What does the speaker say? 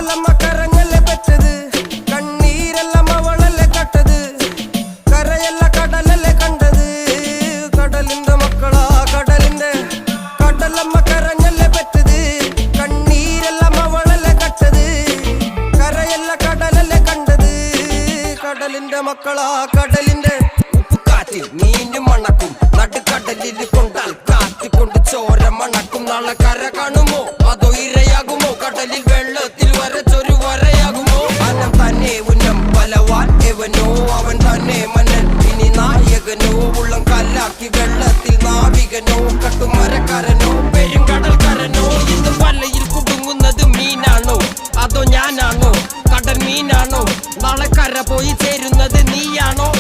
കടലമ്മ കരഞ്ഞല്ലേ പെറ്റത് കണ്ണീരെല്ലാം അവളല്ലേ കട്ടത് കരയല്ല കടലല്ലേ കണ്ടത് കടലിന്റെ മക്കളാ കടലിന്റെ കടലമ്മ കരഞ്ഞല്ലേ പെറ്റത് കണ്ണീരെല്ലാം അവളല്ലേ കട്ടത് കരയല്ല കടലല്ലേ കണ്ടത് കടലിന്റെ മക്കളാ കടലിന്റെ ഉപ്പുകാറ്റിൽ മീനും മണക്കും നടുക്കടലിൽ കൊണ്ടാൽ കാറ്റിക്കൊണ്ട് ചോര മണക്കും നാളെ കര കാണുമോ അതോ ഇരയാകുമോ കടലിൽ വെള്ളത്തിൽ വരച്ചൊരു വരയാകുമോ അനം തന്നെ ഉന്നം ബലവാൻ എവനോ അവൻ തന്നെ മന്നൻ ഇനി നായകനോ ഉള്ളം കല്ലാക്കി വെള്ളത്തിൽ നാവികനോ കട്ടുമരക്കാരനോ പെരുങ്കടൽക്കാരനോ ഇന്ന് വലയിൽ കുടുങ്ങുന്നത് മീനാണോ അതോ ഞാനാണോ കടൽ മീനാണോ നാളെ കര പോയി ചേരുന്നത് നീയാണോ